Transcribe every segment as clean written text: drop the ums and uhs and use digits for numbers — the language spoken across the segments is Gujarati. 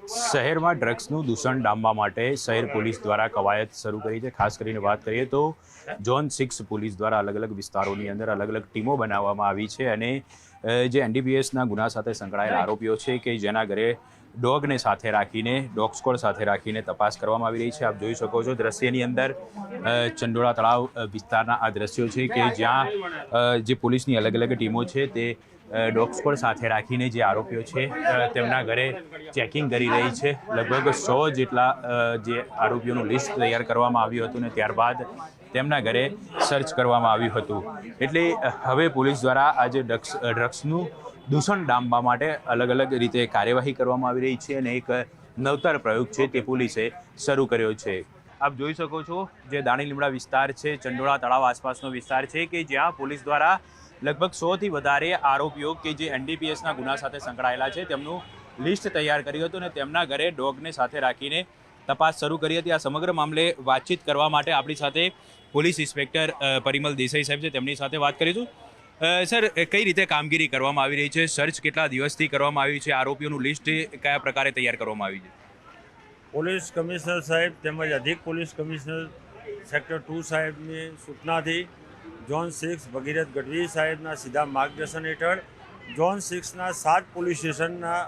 શહેરમાં ડ્રગ્સનું દૂષણ ડામવા માટે શહેર પોલીસ દ્વારા કવાયત શરૂ કરી છે। ખાસ કરીને વાત કરીએ તો ઝોન 6 પોલીસ દ્વારા અલગ અલગ વિસ્તારોની અંદર અલગ અલગ ટીમો બનાવવામાં આવી છે અને જે એનડીપીએસના ગુના સાથે સંકળાયેલા આરોપીઓ છે કે જેના ઘરે ડોગને સાથે રાખીને ડોગ સ્ક્વોડ સાથે રાખીને તપાસ કરવામાં આવી રહી છે। આપ જોઈ શકો છો દ્રશ્યની અંદર ચંડોળા તળાવ વિસ્તારના આ દ્રશ્યો છે કે જ્યાં જે પોલીસની અલગ અલગ ટીમો છે તે ડોગ સ્ક્વોડ સાથે રાખીને જે આરોપીઓ છે તેમના ઘરે ચેકિંગ કરી રહી છે। લગભગ 100 જેટલા જે આરોપીઓનું લિસ્ટ તૈયાર કરવામાં આવ્યું હતું ને ત્યારબાદ તેમના ઘરે સર્ચ કરવામાં આવ્યું હતું। એટલે હવે પોલીસ દ્વારા આજે ડ્રગ્સનું દૂષણ ડામવા માટે અલગ અલગ રીતે કાર્યવાહી કરવામાં આવી રહી છે અને એક નવતર પ્રયોગ છે તે પોલીસે શરૂ કર્યો છે। આપ જોઈ શકો છો જે દાણી લીમડા વિસ્તાર છે, ચંડોળા તળાવ આસપાસનો વિસ્તાર છે કે જ્યાં પોલીસ દ્વારા લગભગ 100થી વધારે આરોપીઓ કે જે એનડીપીએસના ગુના સાથે સંકળાયેલા છે તેમનું લિસ્ટ તૈયાર કર્યું હતું અને તેમના ઘરે ડોગને સાથે રાખીને તપાસ શરૂ કરી હતી। આ સમગ્ર મામલે વાતચીત કરવા માટે આપણી સાથે પોલીસ ઇન્સ્પેક્ટર પરિમલ દેસાઈ સાહેબ છે, તેમની સાથે વાત કરીશું। સર, કઈ રીતે કામગીરી કરવામાં આવી રહી છે? સર્ચ કેટલા દિવસથી કરવામાં આવી છે? આરોપીઓનું લિસ્ટ કયા પ્રકારે તૈયાર કરવામાં આવી છે? પોલીસ કમિશનર સાહેબ તેમજ અધિક પોલીસ કમિશનર સેક્ટર 2 સાહેબની સૂચનાથી ઝોન 6 ભગીરથ ગઢવી સાહેબના સીધા માર્ગદર્શન હેઠળ ઝોન 6ના 7 પોલીસ સ્ટેશનના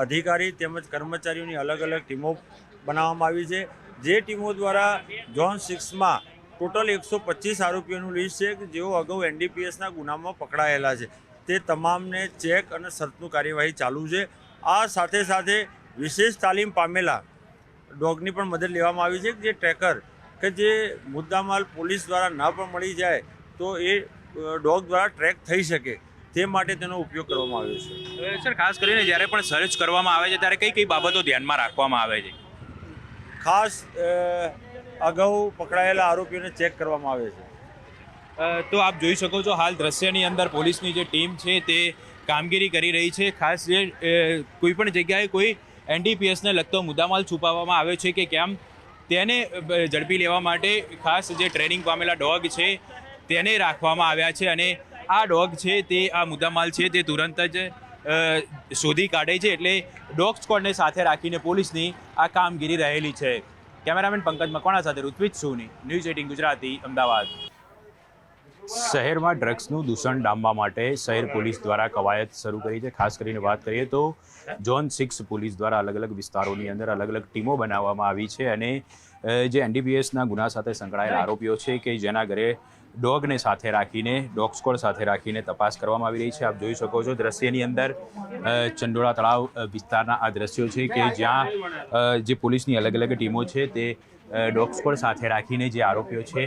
અધિકારી તેમજ કર્મચારીઓની અલગ અલગ ટીમો બનાવવામાં આવી છે। જે ટીમો દ્વારા ઝોન 6માં ટોટલ 125 આરોપીઓનું લિસ્ટ છે કે જેઓ અગાઉ એનડીપીએસના ગુનામાં પકડાયેલા છે તે તમામને ચેક અને સર્ચનું કાર્યવાહી ચાલુ છે। આ સાથે સાથે વિશેષ તાલીમ પામેલા ડોગની પણ મદદ લેવામાં આવી છે જે ટ્રેકર કે જે મુદ્દામાલ પોલીસ દ્વારા ન પણ મળી જાય તો એ ડોગ દ્વારા ટ્રેક થઈ શકે તે માટે તેનો ઉપયોગ કરવામાં આવ્યો છે। સર, ખાસ કરીને જ્યારે પણ સર્ચ કરવામાં આવે છે ત્યારે કઈ કઈ બાબતો ધ્યાનમાં રાખવામાં આવે છે? ખાસ અગાઉ પકડાયેલા આરોપીઓને ચેક કરવામાં આવે છે। તો આપ જોઈ શકો છો હાલ દ્રશ્યની અંદર પોલીસની જે ટીમ છે તે કામગીરી કરી રહી છે। ખાસ જે કોઈ પણ જગ્યાએ કોઈ એનડીપીએસને લગતો મુદ્દામાલ છુપાવવામાં આવ્યો છે કે કેમ તેને ઝડપી લેવા માટે ખાસ જે ટ્રેનિંગ પામેલા ડોગ છે તેને રાખવામાં આવ્યા છે અને આ ડોગ છે તે આ મુદ્દામાલ છે તે તુરંત જ શોધી કાઢે છે। એટલે ડોગ સ્ક્વોડને સાથે રાખીને પોલીસની આ કામગીરી રહેલી છે। કેમેરામેન પંકજ મકવાણા સાથે ઋત્વિજ સોની, ન્યૂઝ 18 ગુજરાતી, અમદાવાદ। શહેરમાં ડ્રગ્સનું દૂષણ ડામવા માટે શહેર પોલીસ દ્વારા કવાયત શરૂ કરી છે। ખાસ કરીને વાત કરીએ તો ઝોન 6 પોલીસ દ્વારા અલગ અલગ વિસ્તારોની અંદર અલગ અલગ ટીમો બનાવવામાં આવી છે અને જે એનડીપીએસના ગુના સાથે સંકળાયેલા આરોપીઓ છે કે જેના ઘરે ડોગને સાથે રાખીને ડોગ સ્ક્વોડ સાથે રાખીને તપાસ કરવામાં આવી રહી છે। આપ જોઈ શકો છો દ્રશ્યની અંદર ચંડોળા તળાવ વિસ્તારના આ દ્રશ્યો છે કે જ્યાં જે પોલીસની અલગ અલગ ટીમો છે તે ડોગ સ્ક્વોડ સાથે રાખીને જે આરોપીઓ છે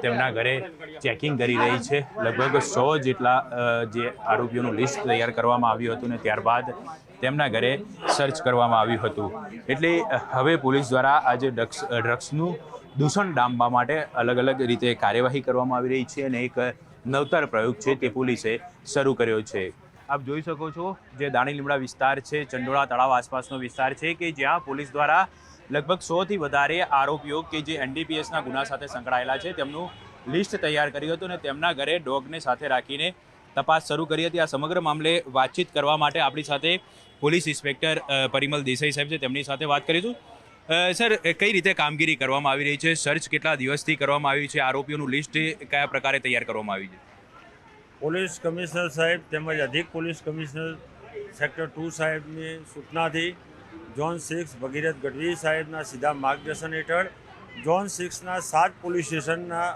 તેમના ઘરે ચેકિંગ કરી રહી છે। લગભગ 100 જેટલા જે આરોપીઓનું લિસ્ટ તૈયાર કરવામાં આવ્યું હતું ને ત્યારબાદ તેમના ઘરે સર્ચ કરવામાં આવ્યું હતું। એટલે હવે પોલીસ દ્વારા આજે ડ્રગ્સનું દૂષણ ડામવા માટે અલગ અલગ રીતે કાર્યવાહી કરવામાં આવી રહી છે અને એક નવતર પ્રયોગ છે તે પોલીસે શરૂ કર્યો છે। આપ જોઈ શકો છો જે દાણી લીમડા વિસ્તાર છે, ચંડોળા તળાવ આસપાસનો વિસ્તાર છે કે જ્યાં પોલીસ દ્વારા લગભગ 100થી વધારે આરોપીઓ કે જે એનડીપીએસના ગુના સાથે સંકળાયેલા છે તેમનું લિસ્ટ તૈયાર કર્યું હતું અને તેમના ઘરે ડોગને સાથે રાખીને તપાસ શરૂ કરી હતી। આ સમગ્ર મામલે વાતચીત કરવા માટે આપણી સાથે પોલીસ ઇન્સ્પેક્ટર પરિમલ દેસાઈ સાહેબ છે, તેમની સાથે વાત કરીશું। સર, કઈ રીતે કામગીરી કરવામાં આવી રહી છે? સર્ચ કેટલા દિવસથી કરવામાં આવી છે? આરોપીઓનું લિસ્ટ કયા પ્રકારે તૈયાર કરવામાં આવી છે? પોલીસ કમિશનર સાહેબ તેમજ અધિક પોલીસ કમિશનર સેક્ટર 2 સાહેબની સૂચનાથી ઝોન 6 ભગીરથ ગઢવી સાહેબના સીધા માર્ગદર્શન હેઠળ ઝોન 6ના 7 પોલીસ સ્ટેશનના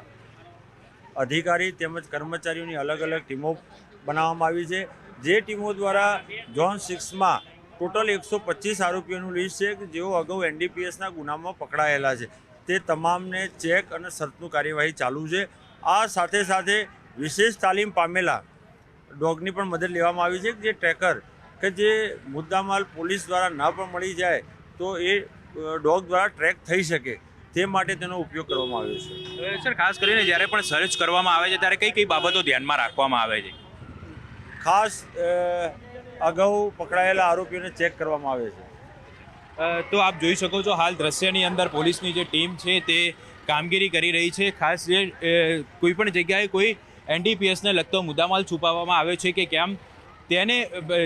અધિકારી તેમજ કર્મચારીઓની અલગ અલગ ટીમો બનાવવામાં આવી છે। જે ટીમો દ્વારા ઝોન 6માં ટોટલ 125 આરોપીઓનું લિસ્ટ છે કે જેઓ અગાઉ એનડીપીએસના ગુનામાં પકડાયેલા છે તે તમામને ચેક અને સર્ચનું કાર્યવાહી ચાલુ છે। આ સાથે સાથે વિશેષ તાલીમ પામેલા ડોગની પણ મદદ લેવામાં આવી છે જે ટ્રેકર કે જે મુદ્દામાલ પોલીસ દ્વારા ન પણ મળી જાય તો એ ડોગ દ્વારા ટ્રેક થઈ શકે તે માટે તેનો ઉપયોગ કરવામાં આવ્યો છે। સર, ખાસ કરીને જ્યારે પણ સર્ચ કરવામાં આવે છે ત્યારે કઈ કઈ બાબતો ધ્યાનમાં રાખવામાં આવે છે? ખાસ અગાઉ પકડાયેલા આરોપીઓને ચેક કરવામાં આવે છે। તો આપ જોઈ શકો છો હાલ દ્રશ્યની અંદર પોલીસની જે ટીમ છે તે કામગીરી કરી રહી છે। ખાસ જે કોઈ પણ જગ્યાએ કોઈ એનડીપીએસને લગતો મુદ્દામાલ છુપાવવામાં આવ્યો છે કે કેમ તેને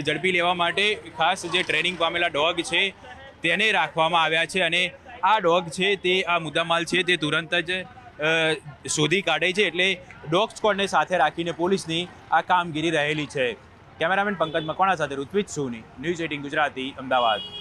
ઝડપી લેવા માટે ખાસ જે ટ્રેનિંગ પામેલા ડોગ છે તેને રાખવામાં આવ્યા છે અને આ ડોગ છે તે આ મુદ્દામાલ છે તે તુરંત જ શોધી કાઢે છે. એટલે ડોગ સ્ક્વોડને સાથે રાખીને પોલીસની આ કામગીરી રહેલી છે. કેમેરામેન પંકજ મકવાણા સાથે ઋત્વિજ સોની, ન્યૂઝ 18 ગુજરાતી, અમદાવાદ.